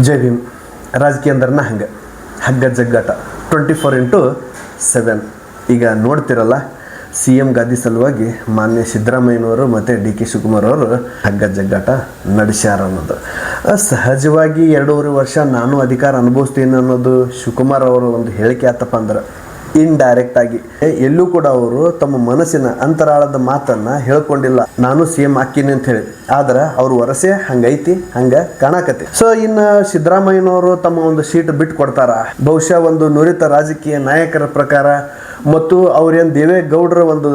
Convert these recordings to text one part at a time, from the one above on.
ಜೈ ಭೀಮ್. ರಾಜಕೀಯ ಅಂದ್ರನ ಹಂಗೆ ಹಗ್ಗ ಜಗ್ಗಾಟ 24x7. ಈಗ ನೋಡ್ತಿರಲ್ಲ, ಸಿ ಎಂ ಗಾದಿ ಸಲುವಾಗಿ ಮಾನ್ಯ ಸಿದ್ದರಾಮಯ್ಯನವರು ಮತ್ತು ಡಿ ಕೆ ಶಿವಕುಮಾರ್ ಅವರು ಹಗ್ಗ ಜಗ್ಗಾಟ ನಡೆಸ್ಯಾರ ಅನ್ನೋದು ಸಹಜವಾಗಿ. 2.5 ವರ್ಷ ನಾನು ಅಧಿಕಾರ ಅನುಭವಿಸ್ತೀನಿ ಅನ್ನೋದು ಶಿವಕುಮಾರ್ ಅವರ ಒಂದು ಹೇಳಿಕೆ ಆತಪ್ಪ ಅಂದ್ರೆ ಇಂಡೈರೆಕ್ಟ್ ಆಗಿ ಎಲ್ಲೂ ಕೂಡ ಅವರು ತಮ್ಮ ಮನಸ್ಸಿನ ಅಂತರಾಳದ ಮಾತನ್ನ ಹೇಳ್ಕೊಂಡಿಲ್ಲ, ನಾನು ಸಿ ಎಂ ಹಾಕಿನಿ ಅಂತ ಹೇಳಿ. ಆದ್ರೆ ಅವ್ರ ವರಸೆ ಹಂಗೈತಿ, ಹಂಗ ಕಾಣಕತಿ. ಸೊ ಇನ್ನು ಸಿದ್ದರಾಮಯ್ಯನವರು ತಮ್ಮ ಒಂದು ಸೀಟ್ ಬಿಟ್ಟು ಕೊಡ್ತಾರ. ಬಹುಶಃ ಒಂದು ನುರಿತ ರಾಜಕೀಯ ನಾಯಕರ ಪ್ರಕಾರ ಮತ್ತು ಅವ್ರೇನು ದೇವೇಗೌಡರ ಒಂದು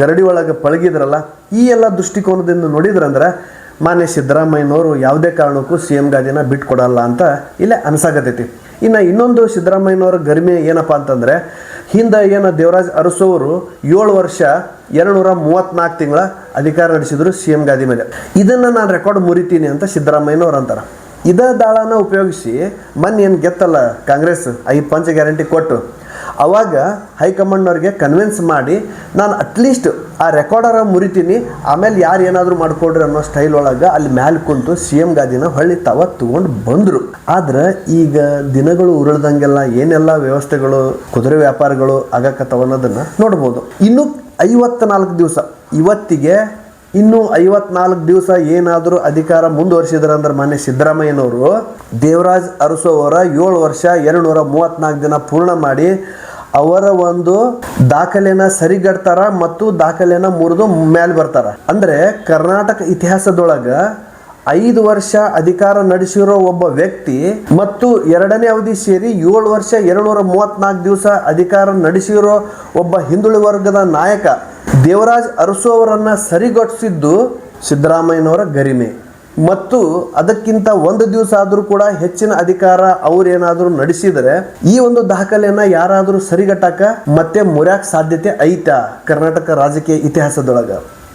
ಗರಡಿ ಒಳಗೆ ಪಳಗಿದ್ರಲ್ಲ, ಈ ಎಲ್ಲ ದೃಷ್ಟಿಕೋನದಿಂದ ನೋಡಿದ್ರಂದ್ರೆ ಮಾನ್ಯ ಸಿದ್ದರಾಮಯ್ಯನವರು ಯಾವುದೇ ಕಾರಣಕ್ಕೂ ಸಿ ಎಂ ಗಾದಿನ ಬಿಟ್ಟು ಕೊಡಲ್ಲ ಅಂತ ಇಲ್ಲೇ ಅನ್ಸಾಕತೈತಿ. ಇನ್ನು ಇನ್ನೊಂದು ಸಿದ್ದರಾಮಯ್ಯನವರ ಗರಿಮೆ ಏನಪ್ಪ ಅಂತಂದರೆ, ಹಿಂದೆ ಏನು ದೇವರಾಜ್ ಅರಸು 7 ವರ್ಷ 234 ತಿಂಗಳ ಅಧಿಕಾರ ನಡೆಸಿದ್ರು ಸಿ ಎಂ ಗಾದಿ ಮೇಲೆ. ಇದನ್ನು ನಾನು ರೆಕಾರ್ಡ್ ಮುರಿತೀನಿ ಅಂತ ಸಿದ್ದರಾಮಯ್ಯನವ್ರು ಅಂತಾರೆ. ಇದೇ ದಾಳನ ಉಪಯೋಗಿಸಿ ಮೊನ್ನೆ ಏನು ಗೆತ್ತಲ್ಲ ಕಾಂಗ್ರೆಸ್ 5 ಪಂಚ ಗ್ಯಾರಂಟಿ ಕೊಟ್ಟು, ಅವಾಗ ಹೈಕಮಾಂಡ್ನವ್ರಿಗೆ ಕನ್ವಿನ್ಸ್ ಮಾಡಿ ನಾನು ಅಟ್ಲೀಸ್ಟ್ ಆ ರೆಕಾರ್ಡರ ಮುರಿತೀನಿ, ಆಮೇಲೆ ಯಾರು ಏನಾದರೂ ಮಾಡ್ಕೊಡ್ರಿ ಅನ್ನೋ ಸ್ಟೈಲ್ ಒಳಗೆ ಅಲ್ಲಿ ಮ್ಯಾಲೆ ಕುಂತು ಸಿ ಎಂ ಗಾದಿನ ಹೊಳ್ಳಿ ತಾವ ತಗೊಂಡು ಬಂದರು. ಆದ್ರೆ ಈಗ ದಿನಗಳು ಉರುಳ್ದಂಗೆಲ್ಲ ಏನೆಲ್ಲ ವ್ಯವಸ್ಥೆಗಳು, ಕುದುರೆ ವ್ಯಾಪಾರಗಳು ಆಗಕತ್ತವ ಅನ್ನೋದನ್ನು ನೋಡ್ಬೋದು. ಇನ್ನು 54 ದಿವಸ, ಇವತ್ತಿಗೆ ಇನ್ನು 54 ದಿವಸ ಏನಾದರೂ ಅಧಿಕಾರ ಮುಂದುವರಿಸಿದ್ರೆ ಅಂದ್ರೆ ಮಾನ್ಯ ಸಿದ್ದರಾಮಯ್ಯನವರು ದೇವರಾಜ್ ಅರಸು ಅವರ 7 ವರ್ಷ 234 ದಿನ ಪೂರ್ಣ ಮಾಡಿ ಅವರ ಒಂದು ದಾಖಲೆನ ಸರಿಗಟ್ತಾರ ಮತ್ತು ದಾಖಲೆನ ಮುರಿದು ಮೇಲೆ ಬರ್ತಾರ. ಅಂದ್ರೆ ಕರ್ನಾಟಕ ಇತಿಹಾಸದೊಳಗ 5 ವರ್ಷ ಅಧಿಕಾರ ನಡೆಸಿರೋ ಒಬ್ಬ ವ್ಯಕ್ತಿ ಮತ್ತು 2ನೇ ಅವಧಿ ಸೇರಿ 7 ವರ್ಷ 234 ದಿವಸ ಅಧಿಕಾರ ನಡೆಸಿರೋ ಒಬ್ಬ ಹಿಂದುಳಿದ ವರ್ಗದ ನಾಯಕ ದೇವರಾಜ್ ಅರಸು ಅವರನ್ನ ಸರಿಗಟ್ಟಿಸಿದ್ದು ಸಿದ್ದರಾಮಯ್ಯನವರ ಗರಿಮೆ. ಮತ್ತು ಅದಕ್ಕಿಂತ 1 ದಿವಸ ಆದರೂ ಕೂಡ ಹೆಚ್ಚಿನ ಅಧಿಕಾರ ಅವ್ರೇನಾದರೂ ನಡೆಸಿದರೆ ಈ ಒಂದು ದಾಖಲೆಯನ್ನ ಯಾರಾದರೂ ಸರಿಗಟ್ಟಕ ಮತ್ತೆ ಮುರ್ಯಾಕ ಸಾಧ್ಯತೆ ಐತಾ ಕರ್ನಾಟಕ ರಾಜಕೀಯ ಇತಿಹಾಸದೊಳಗ?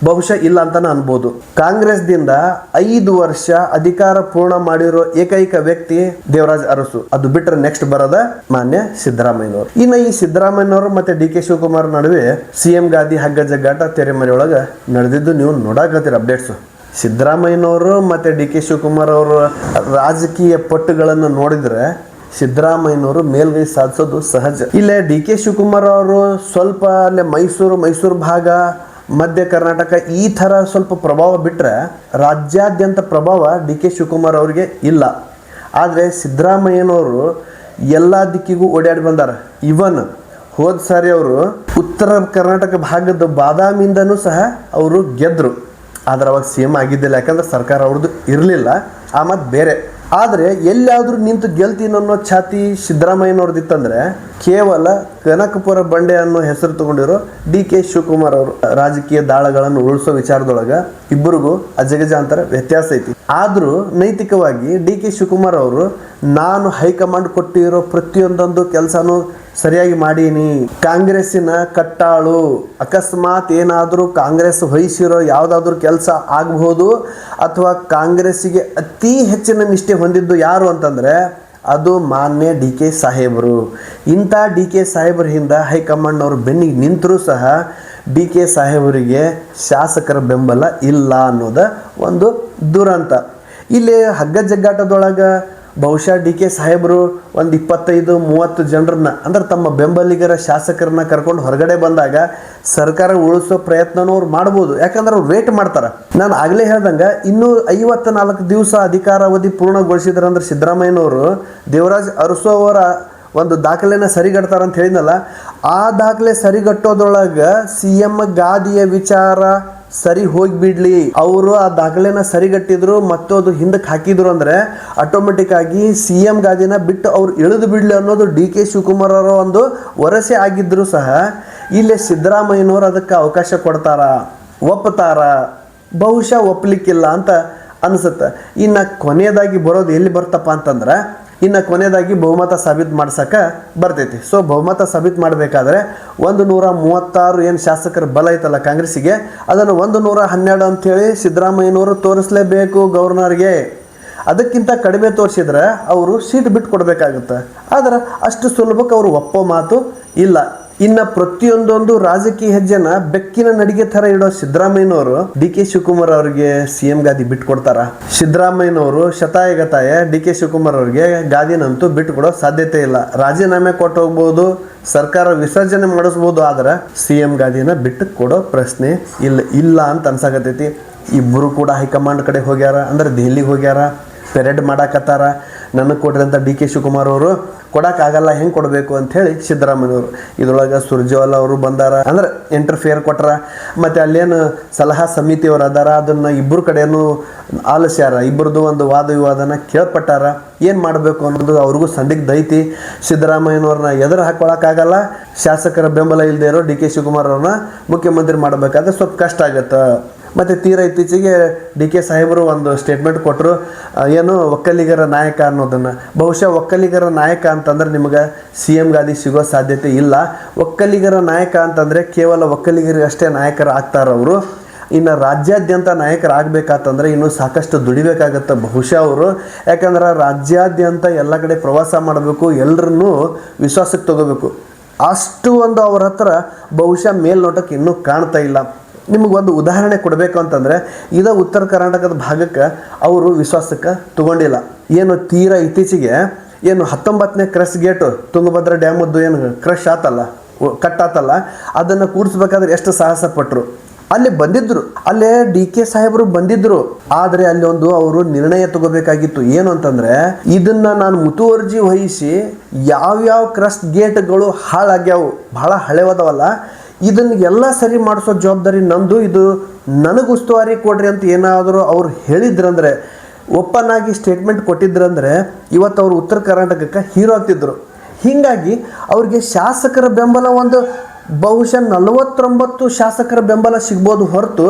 ಬಹುಶಃ ಇಲ್ಲ ಅಂತಾನೆ ಅನ್ಬೋದು. ಕಾಂಗ್ರೆಸ್ದಿಂದ 5 ವರ್ಷ ಅಧಿಕಾರ ಪೂರ್ಣ ಮಾಡಿರೋ ಏಕೈಕ ವ್ಯಕ್ತಿ ದೇವರಾಜ್ ಅರಸು. ಅದು ಬಿಟ್ಟರೆ ನೆಕ್ಸ್ಟ್ ಬರೋದ ಮಾನ್ಯ ಸಿದ್ದರಾಮಯ್ಯನವರು. ಇನ್ನು ಈ ಸಿದ್ದರಾಮಯ್ಯನವರು ಮತ್ತೆ ಡಿ ಕೆ ಶಿವಕುಮಾರ್ ನಡುವೆ ಸಿ ಎಂ ಗಾದಿ ಹಗ್ಗ ಜಗ್ಗಾಟ ತೆರೆಮರೆ ಒಳಗ ನಡೆದಿದ್ದು ನೀವು ನೋಡಾಕತ್ತೀರ ಅಪ್ಡೇಟ್ಸ್. ಸಿದ್ದರಾಮಯ್ಯನವರು ಮತ್ತು ಡಿ ಕೆ ಶಿವಕುಮಾರ್ ಅವರ ರಾಜಕೀಯ ಪಟ್ಟುಗಳನ್ನು ನೋಡಿದರೆ ಸಿದ್ದರಾಮಯ್ಯನವರು ಮೇಲ್ಗೈ ಸಾಧಿಸೋದು ಸಹಜ. ಇಲ್ಲೇ ಡಿ ಕೆ ಶಿವಕುಮಾರ್ ಅವರು ಸ್ವಲ್ಪ ಅಲ್ಲೇ ಮೈಸೂರು ಭಾಗ, ಮಧ್ಯ ಕರ್ನಾಟಕ ಈ ಥರ ಸ್ವಲ್ಪ ಪ್ರಭಾವ ಬಿಟ್ಟರೆ ರಾಜ್ಯಾದ್ಯಂತ ಪ್ರಭಾವ ಡಿ ಕೆ ಶಿವಕುಮಾರ್ ಅವ್ರಿಗೆ ಇಲ್ಲ. ಆದರೆ ಸಿದ್ದರಾಮಯ್ಯನವರು ಎಲ್ಲ ದಿಕ್ಕಿಗೂ ಓಡಾಡಿ ಬಂದಾರ. ಇವನ್ ಹೋದ ಸಾರಿ ಅವರು ಉತ್ತರ ಕರ್ನಾಟಕ ಭಾಗದ ಬಾದಾಮಿಯಿಂದನೂ ಸಹ ಅವರು ಗೆದ್ದರು. ಆದ್ರೆ ಅವಾಗ ಸಿ ಎಂ ಆಗಿದ್ದಿಲ್ಲ, ಯಾಕಂದ್ರೆ ಸರ್ಕಾರ ಅವ್ರದ್ದು ಇರಲಿಲ್ಲ, ಆ ಮತ್ತು ಬೇರೆ. ಆದರೆ ಎಲ್ಲಿಯಾದರೂ ನಿಂತು ಗೆಲ್ತೀನಿ ಅನ್ನೋ ಛಾತಿ ಸಿದ್ದರಾಮಯ್ಯನವ್ರದ್ದಿತ್ತಂದರೆ ಕೇವಲ ಕನಕಪುರ ಬಂಡೆ ಅನ್ನೋ ಹೆಸರು ತಗೊಂಡಿರೋ ಡಿ ಕೆ ಶಿವಕುಮಾರ್ ಅವರು. ರಾಜಕೀಯ ದಾಳಗಳನ್ನು ಉಳಿಸೋ ವಿಚಾರದೊಳಗೆ ಇಬ್ಬರಿಗೂ ಅಜಗಜಾಂತರ ವ್ಯತ್ಯಾಸ ಐತಿ. ಆದರೂ ನೈತಿಕವಾಗಿ ಡಿ ಕೆ ಶಿವಕುಮಾರ್ ಅವರು ನಾನು ಹೈಕಮಾಂಡ್ ಕೊಟ್ಟಿರೋ ಪ್ರತಿಯೊಂದೊಂದು ಕೆಲಸನೂ ಸರಿಯಾಗಿ ಮಾಡೀನಿ, ಕಾಂಗ್ರೆಸ್ಸಿನ ಕಟ್ಟಾಳು, ಅಕಸ್ಮಾತ್ ಏನಾದರೂ ಕಾಂಗ್ರೆಸ್ ವಹಿಸಿರೋ ಯಾವುದಾದ್ರೂ ಕೆಲಸ ಆಗಬಹುದು ಅಥವಾ ಕಾಂಗ್ರೆಸ್ಸಿಗೆ ಅತಿ ಹೆಚ್ಚಿನ ನಿಷ್ಠೆ ಹೊಂದಿದ್ದು ಯಾರು ಅಂತಂದರೆ ಅದು ಮಾನ್ಯ ಡಿ ಕೆ ಸಾಹೇಬರು. ಇಂಥ ಡಿ ಕೆ ಸಾಹೇಬರ ಹಿಂದೆ ಹೈಕಮಾಂಡ್ನವರು ಬೆನ್ನಿಗೆ ನಿಂತರೂ ಸಹ ಡಿ ಕೆ ಸಾಹೇಬರಿಗೆ ಶಾಸಕರ ಬೆಂಬಲ ಇಲ್ಲ ಅನ್ನೋದು ಒಂದು ದುರಂತ. ಇಲ್ಲಿ ಹಗ್ಗ ಜಗ್ಗಾಟದೊಳಗೆ ಬಹುಶಃ ಡಿ ಕೆ ಸಾಹೇಬರು ಒಂದು 25-30 ಜನರನ್ನ ಅಂದ್ರೆ ತಮ್ಮ ಬೆಂಬಲಿಗರ ಶಾಸಕರನ್ನ ಕರ್ಕೊಂಡು ಹೊರಗಡೆ ಬಂದಾಗ ಸರ್ಕಾರ ಉಳಿಸೋ ಪ್ರಯತ್ನನೂ ಅವ್ರು ಮಾಡ್ಬೋದು. ಯಾಕಂದ್ರೆ ಅವ್ರು ವೇಟ್ ಮಾಡ್ತಾರೆ. ನಾನು ಆಗಲೇ ಹೇಳ್ದಂಗೆ ಇನ್ನೂ 54 ದಿವಸ ಅಧಿಕಾರಾವಧಿ ಪೂರ್ಣಗೊಳಿಸಿದ್ರಂದ್ರೆ ಸಿದ್ದರಾಮಯ್ಯನವರು ದೇವರಾಜ್ ಅರಸು ಅವರ ಒಂದು ದಾಖಲೆನ ಸರಿಗಟ್ತಾರಂತ ಹೇಳಿದ್ನಲ್ಲ, ಆ ದಾಖಲೆ ಸರಿಗಟ್ಟೋದ್ರೊಳಗೆ ಸಿ ಎಂ ಗಾದಿಯ ವಿಚಾರ ಸರಿ ಹೋಗಿಬಿಡ್ಲಿ, ಅವರು ಆ ದಾಖಲೆನ ಸರಿಗಟ್ಟಿದ್ರು ಮತ್ತು ಅದು ಹಿಂದಕ್ಕೆ ಹಾಕಿದ್ರು ಅಂದರೆ ಆಟೋಮೆಟಿಕ್ ಆಗಿ ಸಿ ಎಂ ಗಾದಿನ ಬಿಟ್ಟು ಅವ್ರು ಇಳಿದು ಬಿಡಲಿ ಅನ್ನೋದು ಡಿ ಕೆ ಶಿವಕುಮಾರ್ ಅವರ ಒಂದು ವರಸೆ ಆಗಿದ್ದರೂ ಸಹ ಇಲ್ಲಿ ಸಿದ್ದರಾಮಯ್ಯನವರು ಅದಕ್ಕೆ ಅವಕಾಶ ಕೊಡ್ತಾರ, ಒಪ್ಪತಾರ? ಬಹುಶಃ ಒಪ್ಪಲಿಕ್ಕಿಲ್ಲ ಅಂತ ಅನಿಸುತ್ತೆ. ಇನ್ನು ಕೊನೆಯದಾಗಿ ಬರೋದು ಎಲ್ಲಿ ಬರ್ತಪ್ಪ ಅಂತಂದ್ರೆ, ಇನ್ನು ಕೊನೆಯದಾಗಿ ಬಹುಮತ ಸಾಬೀತು ಮಾಡ್ಸಕ್ಕೆ ಬರ್ತೈತಿ. ಸೊ ಬಹುಮತ ಸಾಬೀತು ಮಾಡಬೇಕಾದ್ರೆ 136 ಏನು ಶಾಸಕರ ಬಲ ಐತಲ್ಲ ಕಾಂಗ್ರೆಸ್ಸಿಗೆ, ಅದನ್ನು 112 ಅಂಥೇಳಿ ಸಿದ್ದರಾಮಯ್ಯನವರು ತೋರಿಸಲೇಬೇಕು ಗವರ್ನರ್ಗೆ. ಅದಕ್ಕಿಂತ ಕಡಿಮೆ ತೋರಿಸಿದ್ರೆ ಅವರು ಸೀಟ್ ಬಿಟ್ಟು ಕೊಡಬೇಕಾಗುತ್ತೆ. ಆದರೆ ಅಷ್ಟು ಸುಲಭಕ್ಕೆ ಅವರು ಒಪ್ಪೋ ಮಾತು ಇಲ್ಲ. ಇನ್ನು ಪ್ರತಿಯೊಂದೊಂದು ರಾಜಕೀಯ ಹೆಜ್ಜೆನ ಬೆಕ್ಕಿನ ನಡಿಗೆ ಥರ ಇಡೋ ಸಿದ್ದರಾಮಯ್ಯನವರು ಡಿ ಕೆ ಶಿವಕುಮಾರ್ ಅವರಿಗೆ CM ಗಾದಿ ಬಿಟ್ಕೊಡ್ತಾರ? ಸಿದ್ದರಾಮಯ್ಯನವರು ಶತಾಯಗತಾಯ ಡಿ ಕೆ ಶಿವಕುಮಾರ್ ಅವರಿಗೆ ಗಾದಿನಂತೂ ಬಿಟ್ಟುಕೊಡೋ ಸಾಧ್ಯತೆ ಇಲ್ಲ. ರಾಜೀನಾಮೆ ಕೊಟ್ಟು ಹೋಗ್ಬೋದು, ಸರ್ಕಾರ ವಿಸರ್ಜನೆ ಮಾಡಿಸ್ಬೋದು, ಆದ್ರೆ CM ಗಾದಿನ ಬಿಟ್ಟು ಕೊಡೋ ಪ್ರಶ್ನೆ ಇಲ್ಲ ಅಂತ ಅನ್ಸಾಕತೈತಿ. ಇಬ್ಬರು ಕೂಡ ಹೈಕಮಾಂಡ್ ಕಡೆ ಹೋಗ್ಯಾರ, ಅಂದ್ರೆ ದೆಹಲಿಗೆ ಹೋಗ್ಯಾರ, ಪೆರೇಡ್ ಮಾಡಾಕತ್ತಾರ. ನನಗೆ ಕೊಡ್ರಂತ ಡಿ ಕೆ ಶಿವಕುಮಾರ್ ಅವರು ಕೊಡೋಕ್ಕಾಗಲ್ಲ, ಹೆಂಗೆ ಕೊಡಬೇಕು ಅಂಥೇಳಿ ಸಿದ್ದರಾಮಯ್ಯವರು. ಇದ್ರೊಳಗೆ ಸುರ್ಜೇವಾಲಾ ಅವರು ಬಂದಾರ, ಅಂದ್ರೆ ಇಂಟರ್ಫಿಯರ್ ಕೊಟ್ರ. ಮತ್ತು ಅಲ್ಲೇನು ಸಲಹಾ ಸಮಿತಿಯವರು ಅದಾರ, ಅದನ್ನು ಇಬ್ಬರು ಕಡೆಯೂ ಆಲಿಸ್ಯಾರ. ಇಬ್ಬರದು ಒಂದು ವಾದ ವಿವಾದನ ಕೇಳ್ಪಟ್ಟಾರ. ಏನು ಮಾಡಬೇಕು ಅನ್ನೋದು ಅವ್ರಿಗೂ ಸಂದಿಗ್ಧ ಐತಿ. ಸಿದ್ದರಾಮಯ್ಯನವ್ರನ್ನ ಎದುರು ಹಾಕ್ಕೊಳಕ್ಕಾಗಲ್ಲ. ಶಾಸಕರ ಬೆಂಬಲ ಇಲ್ಲದೆ ಇರೋ ಡಿ ಕೆ ಶಿವಕುಮಾರ್ ಅವ್ರನ್ನ ಮುಖ್ಯಮಂತ್ರಿ ಮಾಡಬೇಕಾದ್ರೆ ಸ್ವಲ್ಪ ಕಷ್ಟ ಆಗುತ್ತೆ. ಮತ್ತು ತೀರಾ ಇತ್ತೀಚೆಗೆ ಡಿ ಕೆ ಸಾಹೇಬರು ಒಂದು ಸ್ಟೇಟ್ಮೆಂಟ್ ಕೊಟ್ಟರು, ಏನು ಒಕ್ಕಲಿಗರ ನಾಯಕ ಅನ್ನೋದನ್ನು. ಬಹುಶಃ ಒಕ್ಕಲಿಗರ ನಾಯಕ ಅಂತಂದ್ರೆ ನಿಮಗೆ CM ಗಾದಿ ಸಿಗೋ ಸಾಧ್ಯತೆ ಇಲ್ಲ. ಒಕ್ಕಲಿಗರ ನಾಯಕ ಅಂತಂದರೆ ಕೇವಲ ಒಕ್ಕಲಿಗರಿಗಷ್ಟೇ ನಾಯಕರು ಆಗ್ತಾರವರು. ಇನ್ನು ರಾಜ್ಯಾದ್ಯಂತ ನಾಯಕರಾಗಬೇಕಾತಂದ್ರೆ ಇನ್ನೂ ಸಾಕಷ್ಟು ದುಡಿಬೇಕಾಗತ್ತೆ ಬಹುಶಃ ಅವರು. ಯಾಕಂದ್ರೆ ರಾಜ್ಯಾದ್ಯಂತ ಎಲ್ಲ ಕಡೆ ಪ್ರವಾಸ ಮಾಡಬೇಕು, ಎಲ್ಲರನ್ನೂ ವಿಶ್ವಾಸಕ್ಕೆ ತಗೋಬೇಕು. ಅಷ್ಟು ಒಂದು ಅವ್ರ ಹತ್ರ ಬಹುಶಃ ಮೇಲ್ನೋಟಕ್ಕೆ ಇನ್ನೂ ಕಾಣ್ತಾ ಇಲ್ಲ. ನಿಮಗೊಂದು ಉದಾಹರಣೆ ಕೊಡಬೇಕು ಅಂತಂದರೆ, ಇದ ಉತ್ತರ ಕರ್ನಾಟಕದ ಭಾಗಕ್ಕೆ ಅವರು ವಿಶ್ವಾಸಕ್ಕೆ ತಗೊಂಡಿಲ್ಲ. ಏನು ತೀರಾ ಇತ್ತೀಚೆಗೆ ಏನು 19ನೇ ಕ್ರಶ್ ಗೇಟು ತುಂಗಭದ್ರಾ ಡ್ಯಾಮದ್ದು ಏನು ಕ್ರಶ್ ಆತಲ್ಲ, ಕಟ್ಟಾತಲ್ಲ, ಅದನ್ನು ಕೂಡಿಸ್ಬೇಕಾದ್ರೆ ಎಷ್ಟು ಸಾಹಸ ಪಟ್ಟರು. ಅಲ್ಲಿ ಬಂದಿದ್ರು, ಅಲ್ಲೇ ಡಿ ಕೆ ಸಾಹೇಬರು ಬಂದಿದ್ರು. ಆದರೆ ಅಲ್ಲಿ ಒಂದು ಅವರು ನಿರ್ಣಯ ತಗೋಬೇಕಾಗಿತ್ತು. ಏನು ಅಂತಂದರೆ, ಇದನ್ನ ನಾನು ಮುತುವರ್ಜಿ ವಹಿಸಿ ಯಾವ್ಯಾವ ಕ್ರಶ್ ಗೇಟ್ಗಳು ಹಾಳಾಗ್ಯಾವು, ಭಾಳ ಹಳೆವದವಲ್ಲ, ಇದನ್ನ ಎಲ್ಲ ಸರಿ ಮಾಡಿಸೋ ಜವಾಬ್ದಾರಿ ನಂದು, ಇದು ನನಗೆ ಉಸ್ತುವಾರಿ ಕೊಡ್ರಿ ಅಂತ ಏನಾದರೂ ಅವ್ರು ಹೇಳಿದ್ರಂದರೆ, ಓಪನ್ ಆಗಿ ಸ್ಟೇಟ್ಮೆಂಟ್ ಕೊಟ್ಟಿದ್ರಂದರೆ ಇವತ್ತು ಅವರು ಉತ್ತರ ಕರ್ನಾಟಕಕ್ಕೆ ಹೀರೋ ಆಗ್ತಿದ್ರು. ಹೀಗಾಗಿ ಅವ್ರಿಗೆ ಶಾಸಕರ ಬೆಂಬಲ ಒಂದು ಬಹುಶಃ 49 ಶಾಸಕರ ಬೆಂಬಲ ಸಿಗ್ಬೋದು ಹೊರತು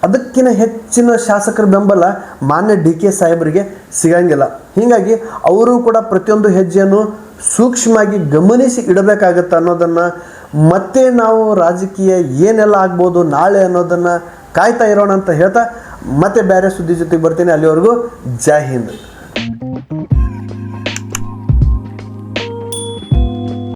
ಅದಕ್ಕಿಂತ ಹೆಚ್ಚಿನ ಶಾಸಕರ ಬೆಂಬಲ ಮಾನ್ಯ ಡಿ ಕೆ ಸಾಹೇಬರಿಗೆ ಸಿಗಂಗಿಲ್ಲ. ಹೀಗಾಗಿ ಅವರು ಕೂಡ ಪ್ರತಿಯೊಂದು ಹೆಜ್ಜೆಯನ್ನು ಸೂಕ್ಷ್ಮವಾಗಿ ಗಮನಿಸಿ ಇಡಬೇಕಾಗತ್ತೆ ಅನ್ನೋದನ್ನು, ಮತ್ತೆ ನಾವು ರಾಜಕೀಯ ಏನೆಲ್ಲ ಆಗ್ಬೋದು ನಾಳೆ ಅನ್ನೋದನ್ನು ಕಾಯ್ತಾ ಇರೋಣ ಅಂತ ಹೇಳ್ತಾ ಮತ್ತೆ ಬೇರೆ ಸುದ್ದಿ ಜೊತೆಗೆ ಬರ್ತೀನಿ. ಅಲ್ಲಿವರೆಗೂ ಜೈ ಹಿಂದ್.